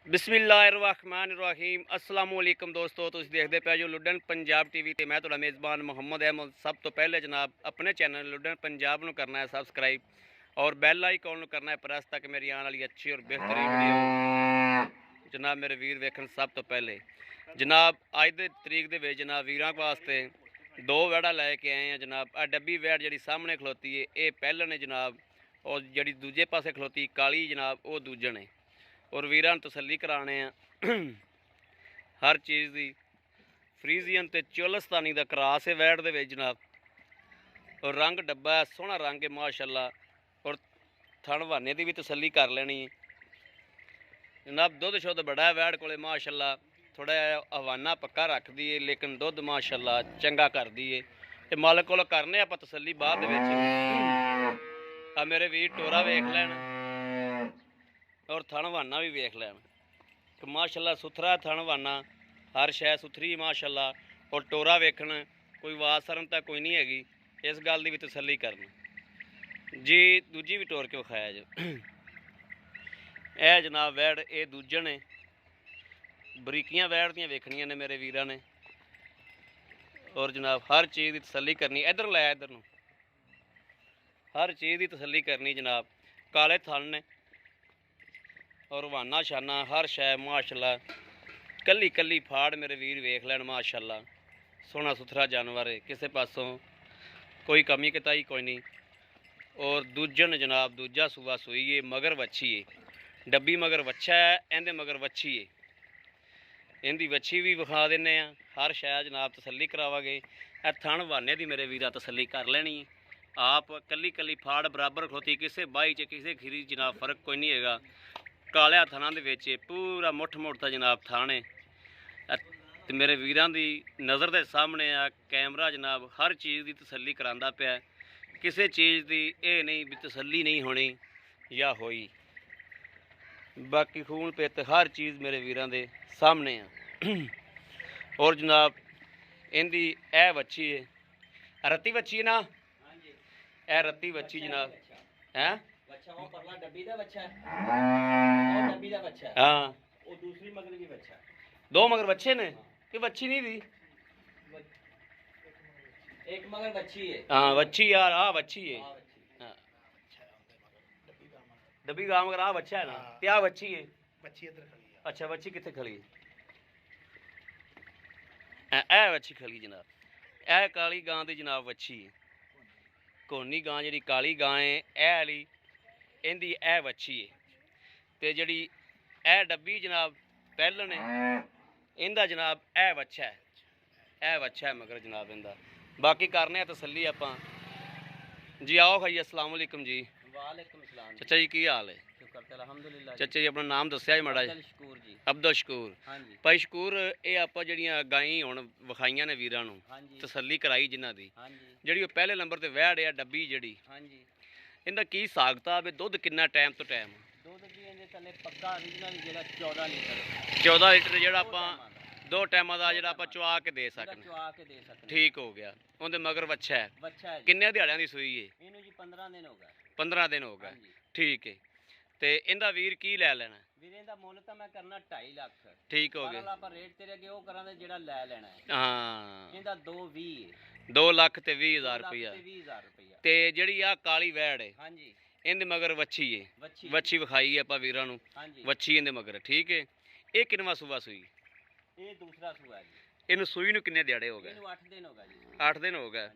बिस्मिल्लाहिर्रहमानिर्रहीम अस्सलाम वालेकुम दोस्तों, तुसीं देखदे पे जो लुडन पंजाब टीवी ते मैं तुहाडा मेज़बान मुहम्मद अहमद। सब तो पहले जनाब अपने चैनल लुडन पंजाब नूं करना है सबसक्राइब और बैल आइकॉन नूं करना है प्रेस ताकि मेरी आने वाली अच्छी और बेहतरीन वीडियो जनाब मेरे वीर वेखण। सब तो पहले जनाब अज दे तरीक दे विच जनाब वीरां वास्ते दो वैड़ा लैके आए हैं जनाब। आ डब्बी वैड़ जिहड़ी सामने खलोती है ये पहले ने जनाब, और जिहड़ी दूजे पासे खलोती काली जनाब वो दूजे ने। और वीरां नूं तसल्ली कराने हर चीज़ की फ्रीजियन ते चोलस्तानी का क्रॉस है वैड़ दे विच जनाब। और रंग डब्बा है, सोहना रंग है माशाअल्लाह। और थण बहाने की भी तसल्ली कर लेनी है जनाब। दुध शुद्ध बड़ा है वैड़ कोले माशाअल्लाह। थोड़ा हवाना पक्का रख दी है लेकिन दुध माशाअल्लाह चंगा कर दी है। ते मालक कोलों करने आपां तसल्ली बाद दे विच। आ मेरे वीर टोरा वेख लैन और थण बहाना भी वेख लैन कि माशाअल्लाह सुथरा थण बहाना, हर शै सुथरी माशाअल्लाह। और टोरा वेखण कोई वास शर्म तां कोई नहीं हैगी, इस गल की भी तसल्ली करनी जी। दूजी भी टोर के विखाया जो ए जनाब वैड़ ये दूजे ने। बरीकियां वैड़ दियां वेखनियां ने मेरे वीरां ने। और जनाब हर चीज़ की तसल्ली करनी, इधर लै इधर नूं, हर चीज़ की तसल्ली करनी जनाब। काले थन ने और वाना शाना हर शै माशाअल्लाह। कल्ली कल्ली फाड़ मेरे वीर वेख लैन माशाअल्लाह। सोहना सुथरा जानवर है, किसी पासों कोई कमी कताई कोई नहीं। और दूजन जनाब दूजा सूआ सूई है, मगर वच्छी है। डब्बी मगर वच्छा है, इहदे मगर वच्छी है। इहदी वच्छी भी विखा देने आ, हर शै जनाब तसल्ली करावांगे। ए थण बहाने की मेरे वीरा तसल्ली कर लेनी है आप। कल्ली कल्ली फाड़ बराबर खलोती, किसी बाई च किसी खीरी जनाब फर्क कोई नहीं है। कालिया थाना दे विच पूरा मुठ मुठ दा जनाब थान है। ते मेरे वीरां दी नज़र के सामने आ कैमरा जनाब हर चीज़ की तसल्ली करांदा पिया। किसी चीज़ की ये नहीं भी तसल्ली नहीं होनी या होई। बाकी खून पित हर चीज़ मेरे वीरां दे सामने आ। और जनाब इहदी ए वच्छी है, रत्ती वच्छी है ना, ए रत्ती वच्छी जनाब है। हाँ दो मगर बच्चे ने कि बच्ची नहीं थी। एक मगर बच्ची है। हाँ बच्ची यार, हाँ बच्ची है। हाँ डब्बी गांव मगर आ बच्चा है ना, क्या बच्ची है। बच्ची इधर खड़ी है। अच्छा बच्ची कितने खड़ी है। ए बच्ची खड़ी जनाब, ए काली गां दी जनाब बच्ची है। कोनी गां जी काली गां है ए वाली, इहदी ए बच्ची है। ते जड़ी ए डब्बी जनाब पहले ने, इंदा जनाब ए बच्चा है, ए बच्चा है मगर जनाब इंदा। बाकी करने तसल्ली आपां जी। आओ खाइए। अस्सलाम वालेकुम जी। वालेकुम सलाम चाचा जी की हाल है। अल्हम्दुलिल्लाह। चाचा जी अपना नाम दस्या जी माड़ा जी। शकूर जी। अब्दुल शकूर। हाँ जी। भाई शकूर ये आपां जड़ियां गाईं हुण विखाइयां ने वीरां नूं, हाँ जी। तसल्ली कराई जिन्हां दी, हाँ जी। जड़ी वो पहले नंबर ते वैड़ है डब्बी जड़ी, हाँ जी। इंदा की हिसाब किताब है, दुध किन्ना टाइम तो टाइम। दुध जी इहदे थल्ले पक्का ओरिजिनल जेड़ा 14 लीटर 14 लीटर जेड़ा आपां दो टाइम का जेड़ा आपां चुआ के दे सकने। चुआ के दे सकने। ठीक हो गया। उहदे मगर बच्चा है, बच्चा है जी। किन्ने दिहाड़ियां दी सूई है। इहनूं जी 15 दिन हो गए। 15 दिन हो गए। ठीक है। ते इंदा वीर की लै लेना। ਵੀਰੇ ਦਾ ਮੁੱਲ ਤਾਂ ਮੈਂ ਕਰਨਾ 2.5 ਲੱਖ। ठीक हो गया। ਪਰ ਆਪਾਂ ਰੇਟ ਤੇਰੇ ਅੱਗੇ ਉਹ ਕਰਾਂਗੇ ਜਿਹੜਾ ਲੈ ਲੈਣਾ ਹੈ। हाँ ਇਹਦਾ 2.20 2 ਲੱਖ ਤੇ 20,000 रुपया। 20,000 ਰੁਪਇਆ। ਤੇ ਜਿਹੜੀ ਆ ਕਾਲੀ ਵੈੜ ਹੈ ਹਾਂਜੀ ਇਹਦੇ ਮਗਰ ਵੱਛੀ ਹੈ, ਵੱਛੀ ਵੱਛੀ ਵਿਖਾਈ ਹੈ ਆਪਾਂ ਵੀਰਾਂ ਨੂੰ। ਹਾਂਜੀ ਵੱਛੀ ਇਹਦੇ ਮਗਰ ਠੀਕ ਹੈ। ਇਹ ਕਿੰਨਵਾਂ ਸੂਆ ਸੂਈ, ਇਹ ਦੂਸਰਾ ਸੂਆ ਜੀ। ਇਹਨੂੰ ਸੂਈ ਨੂੰ ਕਿੰਨੇ ਦਿਹਾੜੇ ਹੋ ਗਏ। ਇਹਨੂੰ 8 ਦਿਨ ਹੋ ਗਏ ਜੀ। 8 ਦਿਨ ਹੋ ਗਏ।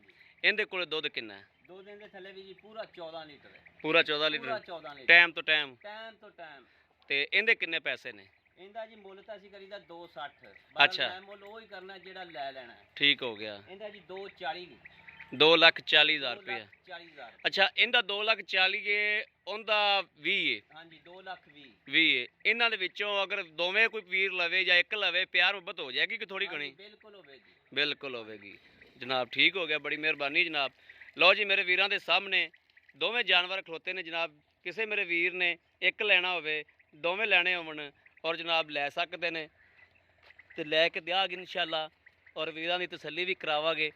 ਇਹਦੇ ਕੋਲ ਦੁੱਧ ਕਿੰਨਾ ਹੈ। 2 ਦਿਨ ਦੇ ਥੱਲੇ ਵੀ ਜੀ ਪੂਰਾ 14 ਲੀਟਰ ਹੈ। ਪੂਰਾ 14 ਪੂਰਾ ਲੀਟਰ 14 ਲੀਟਰ ਟਾਈਮ ਤੋਂ ਟਾਈਮ। ਟਾਈਮ ਤੋਂ ਟਾਈਮ। ਤੇ ਇਹਦੇ ਕਿੰਨੇ ਪੈਸੇ ਨੇ। ਇਹਦਾ ਜੀ ਮੁੱਲ ਤਾਂ ਅਸੀਂ ਕਰੀਦਾ 260। ਅੱਛਾ। ਮੈਂ ਮੁੱਲ ਉਹ ਹੀ ਕਰਨਾ ਜਿਹੜਾ ਲੈ ਲੈਣਾ ਹੈ। ਠੀਕ ਹੋ ਗਿਆ। ਇਹਦਾ ਜੀ 240 2,40,000 रुपया। 2,40,000। अच्छा ਇਹਦਾ 2,40,000 ਹੈ, ਉਹਦਾ 20 ਹੈ। ਹਾਂਜੀ 2,20,000 20 ਹੈ। ਇਹਨਾਂ ਦੇ ਵਿੱਚੋਂ ਅਗਰ ਦੋਵੇਂ ਕੋਈ ਵੀਰ ਲਵੇ ਜਾਂ ਇੱਕ ਲਵੇ ਪਿਆਰ ਮੁਹੱਬਤ ਹੋ ਜਾਏਗੀ ਕਿ ਥੋੜੀ ਘਣੀ। ਬਿਲਕੁਲ ਹੋਵੇਗੀ। ਬਿਲਕੁਲ ਹੋਵੇਗੀ जनाब। ठीक हो गया, बड़ी मेहरबानी जनाब। लो जी मेरे वीरां दे सामने दोवें जानवर खलोते ने जनाब। किसी मेरे वीर ने एक लेना होवे, दोवें लैने होवन और जनाब लै सकते ने ते लैके देआगे इंशाअल्लाह। और वीरां दी तसल्ली भी करावांगे।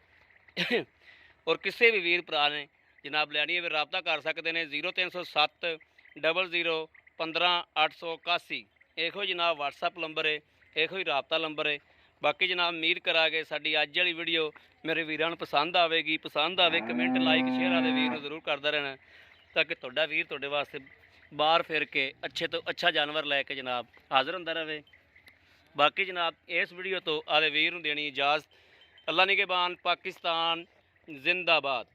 और किसी भी वीर भरा ने जनाब लैनी है रबता कर सकते हैं 0307 00 15 881 ਇਹੋ ਜਨਾਬ WhatsApp ਨੰਬਰ ਹੈ, ਇਹੋ ਹੀ ਰਾਬਤਾ ਨੰਬਰ ਹੈ। ਬਾਕੀ ਜਨਾਬ ਉਮੀਦ ਕਰਾਂਗੇ ਸਾਡੀ ਅੱਜ ਵਾਲੀ ਵੀਡੀਓ ਮੇਰੇ ਵੀਰਾਂ ਨੂੰ ਪਸੰਦ ਆਵੇਗੀ। ਪਸੰਦ ਆਵੇ ਕਮੈਂਟ ਲਾਈਕ ਸ਼ੇਅਰ ਆਦੇ ਵੀਰ ਨੂੰ ਜ਼ਰੂਰ ਕਰਦਾ ਰਹਿਣਾ, ਤਾਂ ਕਿ ਤੁਹਾਡਾ ਵੀਰ ਤੁਹਾਡੇ ਵਾਸਤੇ ਬਾਹਰ ਫਿਰ ਕੇ ਅੱਛੇ ਤੋਂ ਅੱਛਾ ਜਾਨਵਰ ਲੈ ਕੇ ਜਨਾਬ ਹਾਜ਼ਰ ਹੁੰਦਾ ਰਹੇ। ਬਾਕੀ ਜਨਾਬ ਇਸ ਵੀਡੀਓ ਤੋਂ ਆਦੇ ਵੀਰ ਨੂੰ ਦੇਣੀ ਇਜਾਜ਼ਤ। ਅੱਲਾ ਨਿਗਹਿਬਾਨ, ਪਾਕਿਸਤਾਨ ਜ਼ਿੰਦਾਬਾਦ।